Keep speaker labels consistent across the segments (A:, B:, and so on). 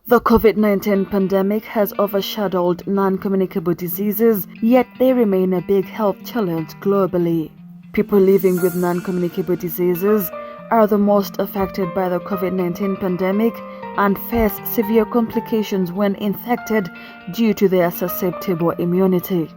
A: The COVID-19 pandemic has overshadowed non-communicable diseases, yet they remain a big health challenge globally. People living with non-communicable diseases are the most affected by the COVID-19 pandemic and face severe complications when infected due to their susceptible immunity.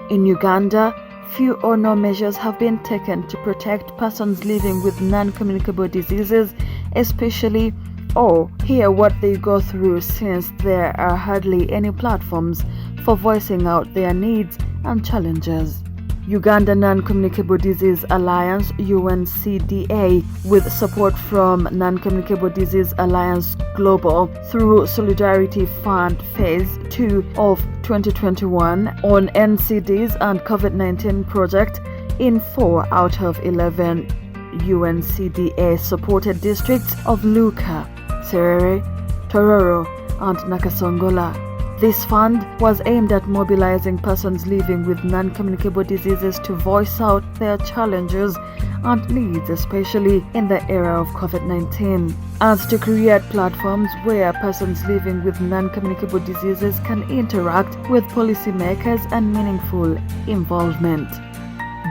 A: In Uganda, few or no measures have been taken to protect persons living with non-communicable diseases, especially or hear what they go through, since there are hardly any platforms for voicing out their needs and challenges. Uganda Non-Communicable Disease Alliance (UNCDA), with support from Non-Communicable Disease Alliance Global through Solidarity Fund Phase 2 of 2021 on NCDs and COVID-19 project in 4 out of 11 UNCDA supported districts of Luka, Serere, Tororo, and Nakasongola. This fund was aimed at mobilizing persons living with non-communicable diseases to voice out their challenges and needs, especially in the era of COVID-19, and to create platforms where persons living with non-communicable diseases can interact with policymakers and meaningful involvement.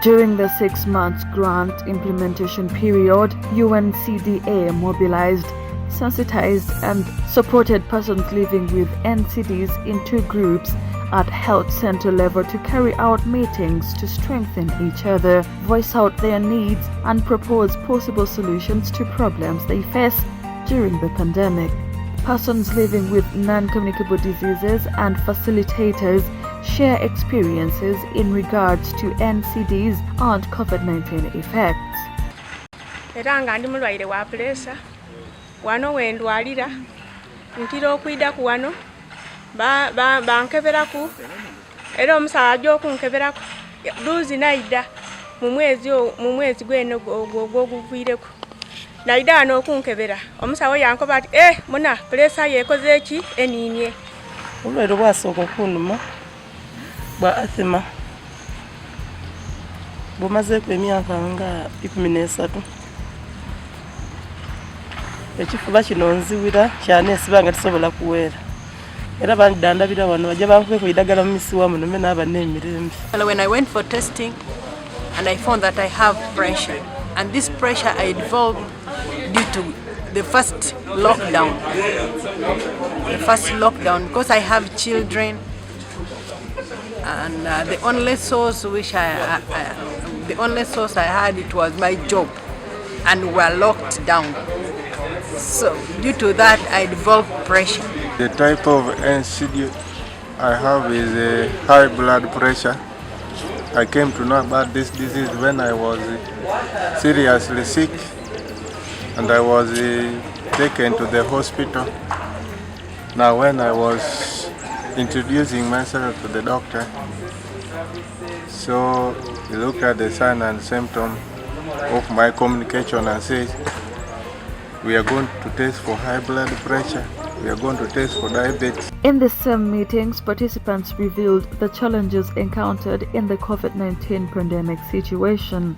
A: During the 6-month grant implementation period, UNCDA mobilized, sensitized and supported persons living with NCDs in 2 groups at health center level to carry out meetings to strengthen each other, voice out their needs, and propose possible solutions to problems they face during the pandemic. Persons living with non-communicable diseases and facilitators share experiences in regards to NCDs and COVID-19 effects.
B: Wano wendwalira ntira okwida ku wano bankeberaku era omusaaja okunkeberaku duzi naida mu mwezi gweno ogwoguvireku naida ano okunkebera omusawo yankoba ati muna presa yekoze eki eninye
C: olwero bwasooka okunuma bwa asthma bumazeeku emyaka nga 13. Ekifuba kino nziwira kyane esibanga tisobola kuweera era bandandabira wano bajja bankweko idagala mu misiwa muno me n'aba n'emirembe.
D: When I went for testing and I found that I have pressure, and this pressure I developed due to the first lockdown because I have children, and the only source I had, it was my job, and we were locked down. So due to that, I developed pressure.
E: The type of NCD I have is a high blood pressure. I came to know about this disease when I was seriously sick, and I was taken to the hospital. Now when I was introducing myself to the doctor, so he looked at the sign and symptom of my communication and said, we are going to test for high blood pressure. We are going to test for diabetes.
A: In the same meetings, participants revealed the challenges encountered in the COVID-19 pandemic situation.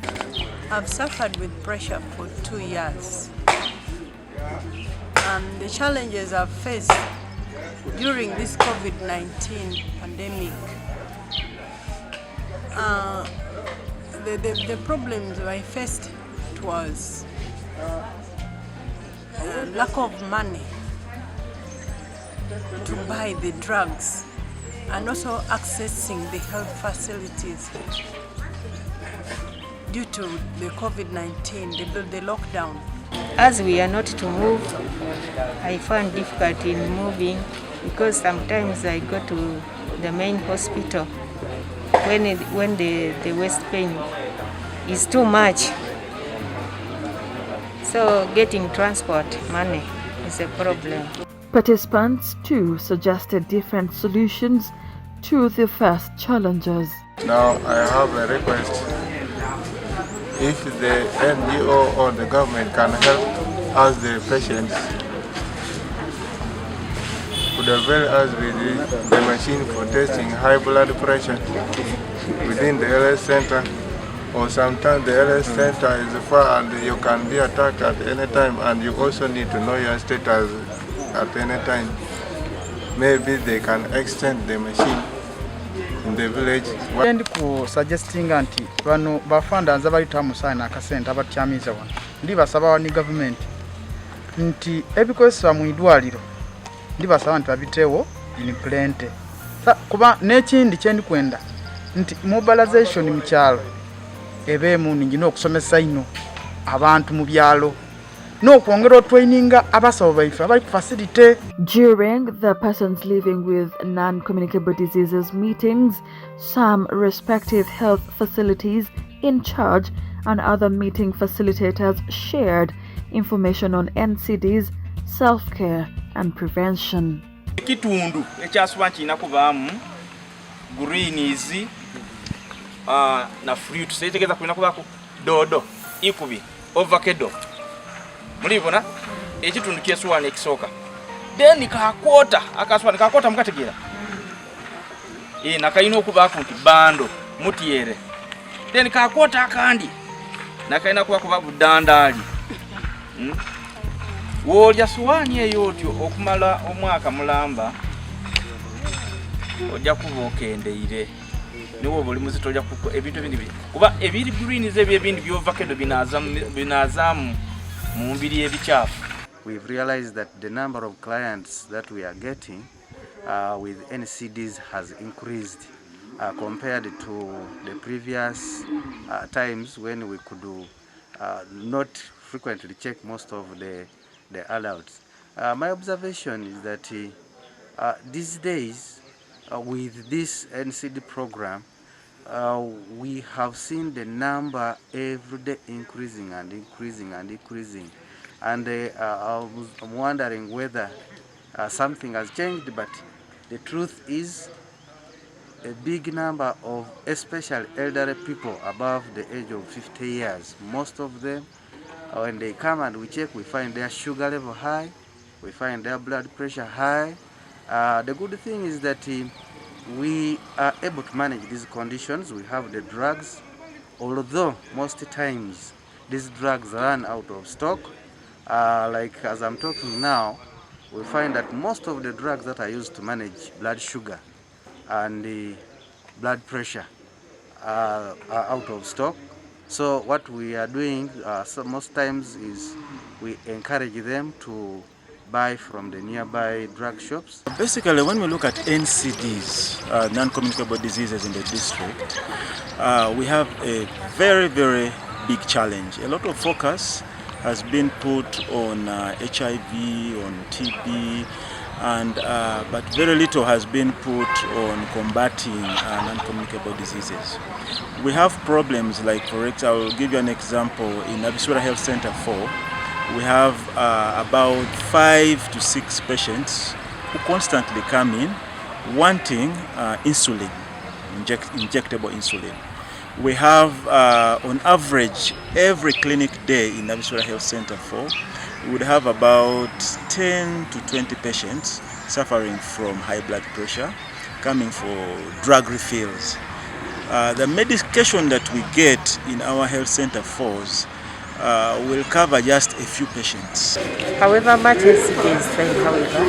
D: I've suffered with pressure for 2 years. And the challenges I've faced during this COVID-19 pandemic, the problems I faced was lack of money to buy the drugs and also accessing the health facilities due to the COVID-19, the lockdown.
F: As we are not to move, I find difficulty in moving because sometimes I go to the main hospital when the waist pain is too much. So getting transport money is a problem.
A: Participants too suggested different solutions to the first challenges.
E: Now I have a request. If the NGO or the government can help us, the patients, could avail us with the machine for testing high blood pressure within the LS center, or sometimes the LS center is far and you can be attacked at any time, and you also need to know your status at any time. maybe they can extend the machine in the village.
G: And ku suggesting anti bano bafanda nza balita musana akasente abatyamiza wano ndi basaba ni government nti ebikozesebwa mu idwaliro ndi basaba nti babiteewo in plenty kuba n'ekindi kyendi kwenda nti mobilization mu kyalo ebeemu ningina okusomesa ino abantu mu byalo n'okwongera traininga abasawo baife abali ku facility.
A: During the persons living with non-communicable diseases meetings, some respective health facilities in charge and other meeting facilitators shared information on NCDs, self-care and prevention.
H: Kitundu ekyasubwa kina kubaamu greens na fruit setegeza kulina kubako dodo ikubi avocado mulibona ekitundu kyesuwa nekisoka then kakota akaswa kakota mukategera nakayina okubako nti bando mutiere then kakota akandi nakayina kuba budandali wolya suwani eyo otyo okumala omwaka mulamba ojja kuba okendeire niwo buli muzito ojja kuko ebintu ebindi kuba ebiri greens ebintu by'ovacado binazamu mu mbiri ebichafu.
I: We've realized that the number of clients that we are getting with NCDs has increased compared to the previous times when we could not frequently check most of the adults. My observation is that these days with this NCD program we have seen the number every day increasing and increasing and increasing, and I'm wondering whether something has changed, but the truth is a big number of especially elderly people above the age of 50 years, most of them when they come and we check, we find their sugar level high, we find their blood pressure high. The good thing is that we are able to manage these conditions. We have the drugs, although most times these drugs run out of stock. Like as I'm talking now, we find that most of the drugs that are used to manage blood sugar and the blood pressure are out of stock. So what we are doing most times is we encourage them to buy from the nearby drug shops.
J: Basically, when we look at NCDs, non-communicable diseases in the district, we have a very, very big challenge. A lot of focus has been put on HIV, on TB, and but very little has been put on combating non-communicable diseases. We have problems like, for example, I'll give you an example. In Abisura Health Center 4, we have about 5 to 6 patients who constantly come in wanting insulin, injectable insulin. We have, on average, every clinic day in Abisura Health Center 4, we would have about 10 to 20 patients suffering from high blood pressure, coming for drug refills. The medication that we get in our health center 4s will cover just a few patients.
F: However much NCD is trying, however,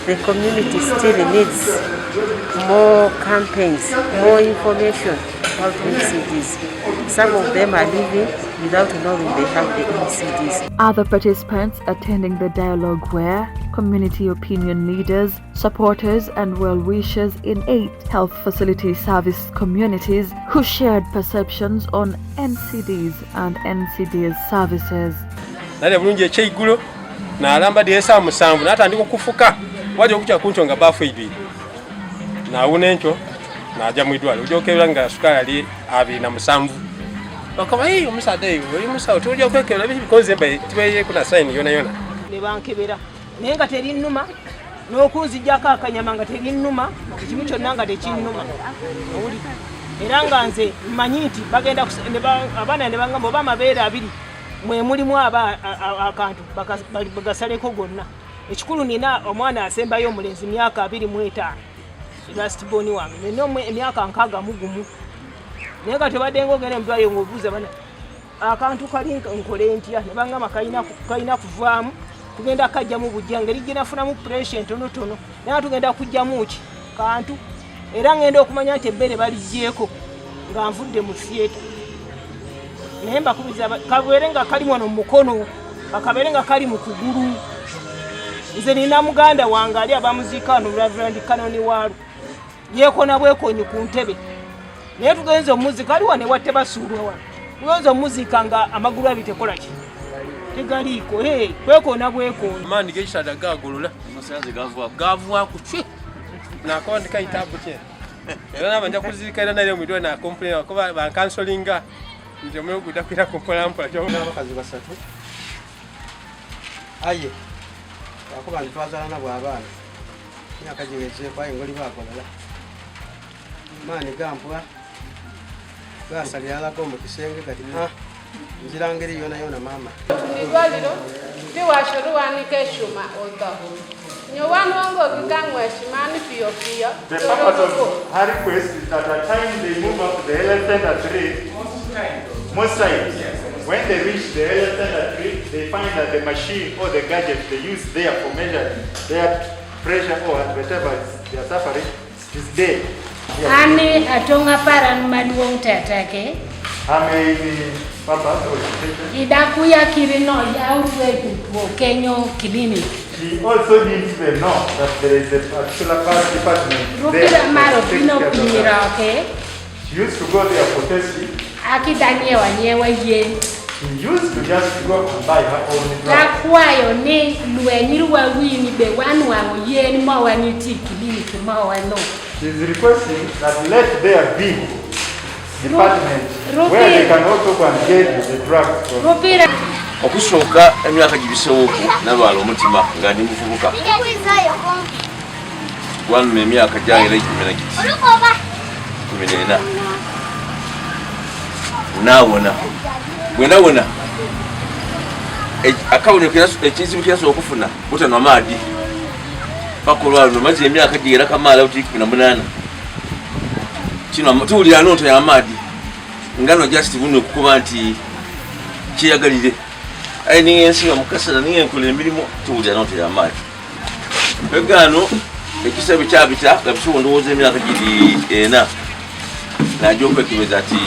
F: the community still needs more campaigns, more information about NCDs. Some of them are living without knowing they have the NCDs.
A: Other participants attending the dialogue were community opinion leaders, supporters and well-wishers in 8 health facility service communities who shared perceptions on NCDs and NCDs services.
K: Nale bulungi ekyeigulo n'alamba dyesa musanvu n'atandika okufuka wajja okutya kunchonga bafu ibiri n'awuna enkyo n'ajja mu idwaliro ojokebera nga sukali ali 27 bakaba omusaadde oli musawo tujja okwekebera bikoze mbe tibeye kuna sign yona
L: ne bankebera naye nga teri nnuma n'okunzijjako akanyama nga teri nnuma ekimu kyonna nga tekinnuma era nga nze mmanyi nti bagenda abaana ne bangamba oba amabeere abiri mwe mulimu akantu bagasaleko gonna. Ekikulu nina omwana asembayo omulenzi myaka 25 last born wange neno emyaka 61 naye nga tebadde ng'ogenda mutwayo ng'obuuza bana akantu kali nkole ntya ne bangamba kalina kuvaamu tugenda kajjamu bujja ngeri gye nafunamu pressure entonotono naye tugenda kujjamu ki kantu era ngenda okumanya nti ebbere balijjeeko nga nvudde mu theatre naye mbakubiza kabeere nga kali wano mu mukono akabeere nga kali mu kugulu nze nina muganda wange ali abamuziika wano Reverend Kanoni Waalu yeekona bwekonyi ku ntebe naye tugenza omuzika ali wano ewatte basuulwa wano tugenza omuzika nga amagulu abiri tekola ki tegaliiko kwekona bwekonyi
K: amaani gekitanda gagolola gavuwaku ki nakoba ndikayitabu kye era naba nja kuzirikana naye omwidwa nakomplaina kuba bankansolinga nti omwoyo gudakwira kumpolampola
M: abakazi basatu aye wakuba nti twazala nabwe abaana myaka giwezeeko aye ngoli bakolala maani gampwa gasaliralako mu kisenge kati nzira ngeri yona yona mama
N: idwaliro tiwasho luwanika eshuma otaho nyowanu wangu okikangwa eshimani piyo piyo. The purpose of her request is that at time they move up the elephant tree. Most times, when they reach the elephant tree, they find that the machine or the gadget they use there for measuring their pressure or whatever they are suffering is dead.
O: Ani atonga paran maduong tatake.
N: Papa, Idakuya Kirino Yauru Kenyo Clinic. She also needs to know that there is a particular part department there. Okay? She used to go there for testing. She used to just go and buy her own drugs. She's requesting that let there be department where they can also go and get the drugs from.
H: Okusooka emyaka gibisewoku nalwala omutima nga ndi muvubuka wanuma emyaka gyayera 14 naawona bwenawona akawonero ekizibu kyasooka okufuna butanwa maadi paka olwalwo maze emyaka gyera kamaala buti 18 kino tuwulira nonto y'amaadi ngano just buno okukuba nti kyeyagalire ayi ninga ensiga mukasana ninga enkola emirimu tuwulira nonto y'amaadi egano ekisabe kyabita nga bisobola ndowooza emyaka giri 4 najja okwekebeza ati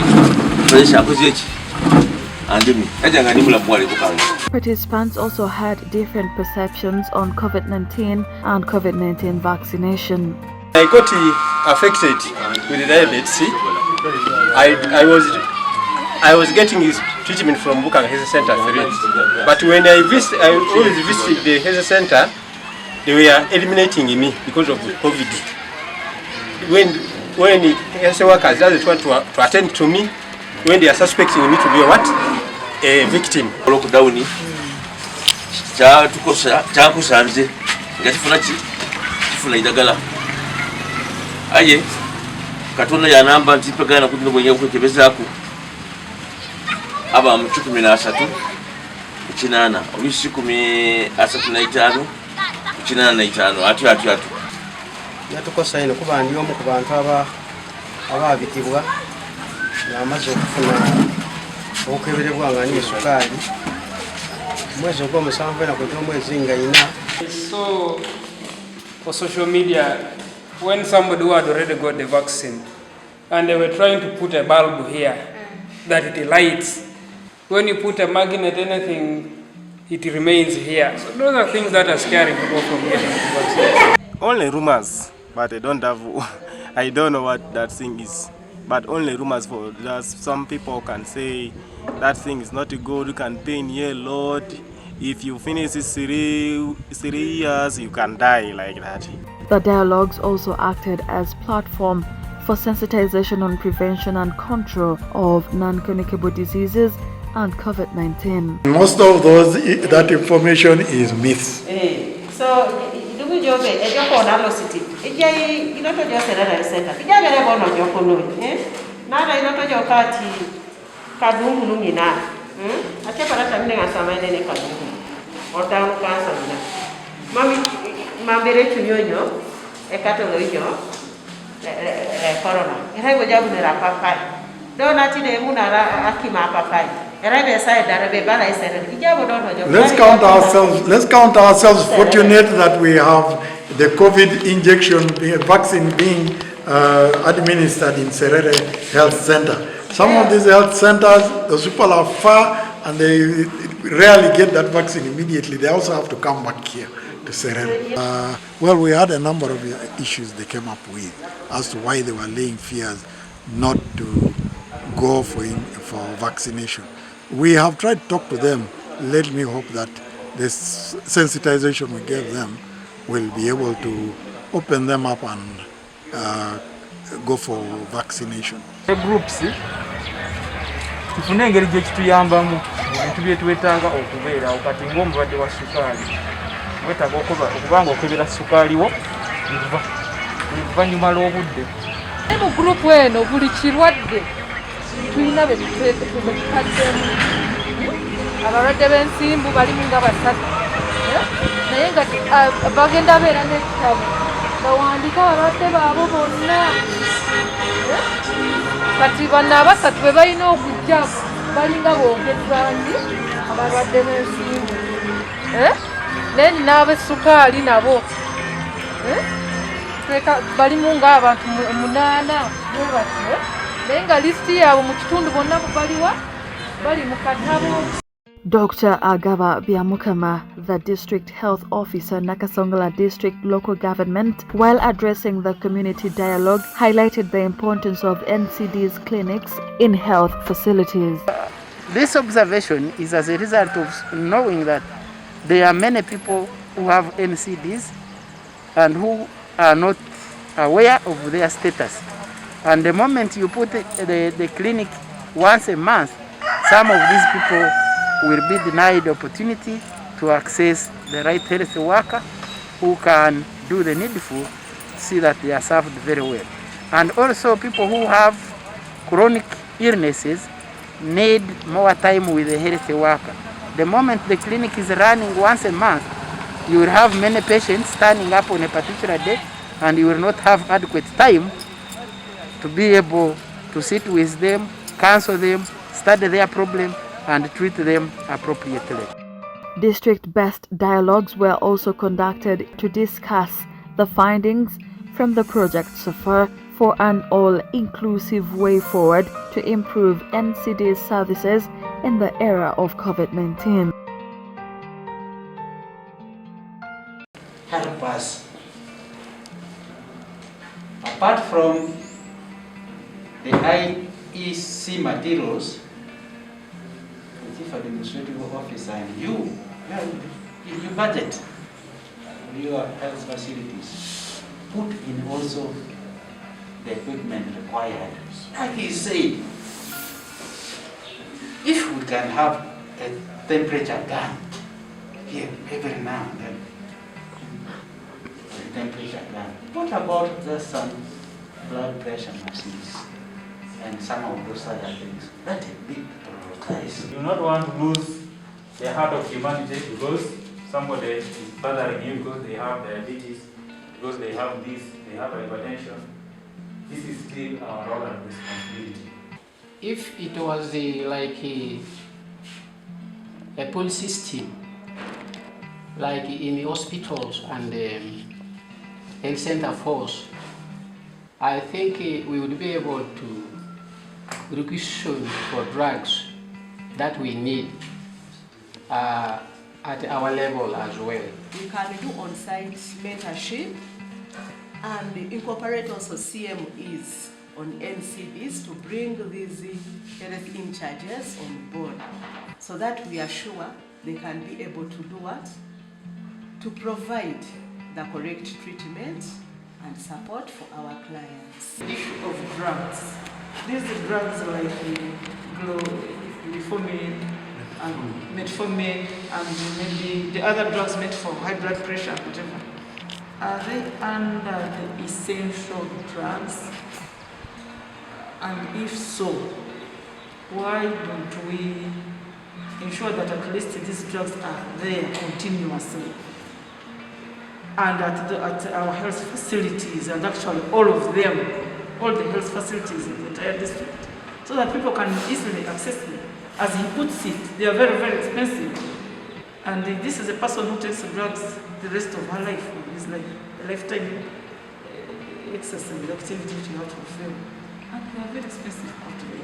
H: pressure akoze eki andemi najja nga ndi mulamu bwaleko kange.
A: Participants also had different perceptions on COVID-19 and COVID-19 vaccination.
K: I got affected with diabetes. I was getting his treatment from Bukang Health Center 3. But when I always visited the health center, they were eliminating me because of COVID. When the health workers doesn't want to attend to me, when they are suspecting me to be what? A victim.
H: Lockdown. Kyakusanze nga kifuna idagala aye Katonda yanamba nti pegana kutino bwenye kwekebezaako aba mu 13 kinana obisi 35 kinana atu
M: yatukosa ino kuba ndi omu ku bantu ababitibwa n'amaze okufuna okukeberebwa nga ni sukali mwezi ogw'omusanvu na kutoa mwezi nga ina.
P: So for social media, when somebody who had already got the vaccine and they were trying to put a bulb here that it lights, when you put a magnet anything it remains here. So those are things that are scaring people from getting the vaccine.
E: Only rumors, but I don't know what that thing is. But only rumors for that some people can say that thing is not good, you can pay in a lot. If you finish 3 years, you can die like that.
A: The dialogues also acted as platform for sensitization on prevention and control of non-communicable diseases and COVID-19.
Q: Most of that information is myth.
R: So, corona. Let's
Q: count ourselves fortunate that we have the COVID injection vaccine being administered in Serere Health Center. Some of these health centers, those people are far and they rarely get that vaccine immediately. They also have to come back here to Serere. Well, we had a number of issues they came up with as to why they were laying fears not to go for vaccination. We have tried to talk to them. Let me hope that this sensitization we gave them will be able to open them up and go for vaccination.
S: The groups tufune engeri gye kituyambamu ebintu bye twetaaga okubeera okati ng'omulwadde wa sukaali wetaaga okubanga okebera sukaali wo oluvannyuma lw'obudde.
T: Mu gurupu eno buli kirwadde tulina be tukaddemu. Abalwadde b'ensimbu balimu nga basatu naye nga bagenda beera n'ekitabo bawandiika abalwadde baabo bonna. Kati bano abasatu be balina okujja balinga boogezanyi abalwadde b'ensimbu naye n'abesukaali nabo balimu ng'abantu 8 batyo naye nga lisiti yaabwe mu kitundu bonna bali mu katabo.
A: Dr. Agaba Biamukama, the District Health Officer, Nakasongala District Local Government, while addressing the community dialogue, highlighted the importance of NCD's clinics in health facilities.
R: This observation is as a result of knowing that there are many people who have NCDs and who are not aware of their status. And the moment you put the clinic once a month, some of these people will be denied the opportunity to access the right health worker who can do the needful to see that they are served very well. And also people who have chronic illnesses need more time with the health worker. The moment the clinic is running once a month, you will have many patients turning up on a particular day and you will not have adequate time to be able to sit with them, counsel them, study their problem and treat them appropriately.
A: District-based dialogues were also conducted to discuss the findings from the project SAFAR for an all-inclusive way forward to improve NCD's services in the era of COVID-19.
U: Help us. Apart from the IEC materials, the Chief Administrative Officer and you budget your health facilities, put in also the equipment required. Like he said, if we can have a temperature gun here every now and then, a temperature gun, what about just some blood pressure machines and some of those other things? That's a big prioritize.
S: You do not want to lose the heart of humanity because somebody is bothering you because they have diabetes, because they have this, they have hypertension. This is still our role and responsibility.
U: If it was like a pull system, like in the hospitals and health center force, I think we would be able to requisition for drugs that we need at our level as well.
V: We can do on-site mentorship and incorporate also CMEs on NCDs to bring these health in charges on board so that we are sure they can be able to do what? To provide the correct treatment and support for our clients.
W: Issue of drugs. These drugs like Metformin and metformin and maybe the other drugs made for high blood pressure, whatever. Are they under the essential drugs? And if so, why don't we ensure that at least these drugs are there continuously? And at our health facilities, and actually all of them, all the health facilities in the entire district. so that people can easily access them. As he puts it, they are very, very expensive. And this is a person who takes drugs the rest of her life. It's like a lifetime exercise activity which you have to fulfill. And they are very expensive altogether.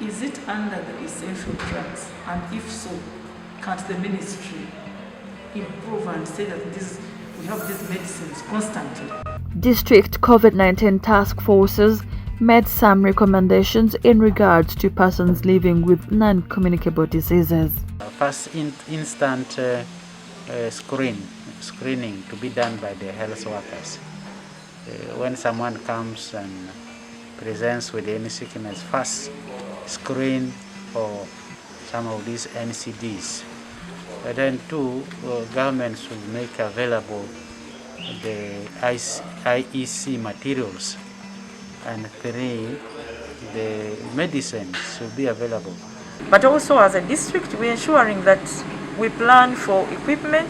W: Is it under the essential drugs? And if so, can't the ministry improve and say that we have these medicines constantly?
A: District COVID-19 task forces made some recommendations in regards to persons living with non-communicable diseases.
R: First instant screening to be done by the health workers. When someone comes and presents with any sickness, first screen for some of these NCDs. And then two, governments will make available the IEC materials. And three, the medicines will be available.
T: But also as a district, we're ensuring that we plan for equipment.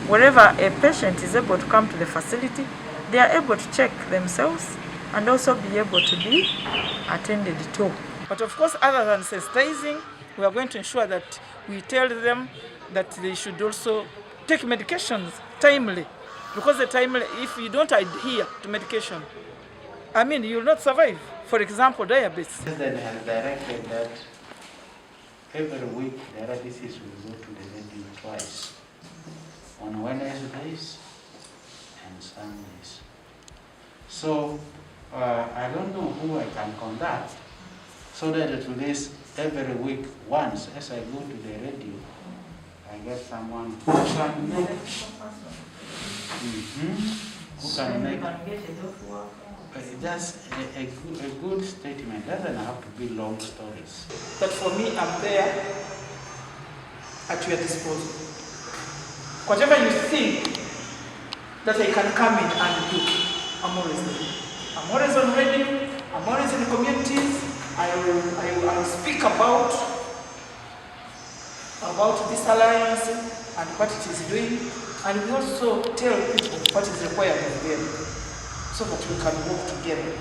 T: Wherever a patient is able to come to the facility, they are able to check themselves and also be able to be attended to.
W: But of course, other than sensitizing, we are going to ensure that we tell them that they should also take medications timely. Because if you don't adhere to medication, I mean, you will not survive. For example, diabetes.
R: The President has directed that every week the RDCs will go to the radio twice, on Wednesdays and Sundays. So I don't know who I can contact, so that at least every week once, as I go to the radio, I get someone who can make, who can make just a good statement. Doesn't have to be long stories.
W: But for me, I'm there at your disposal. Whatever you think that I can come in and do, I'm always there. I'm always on radio, I'm always in the communities. I will speak about this alliance and what it is doing, and we also tell people what is required of them so that we can work together.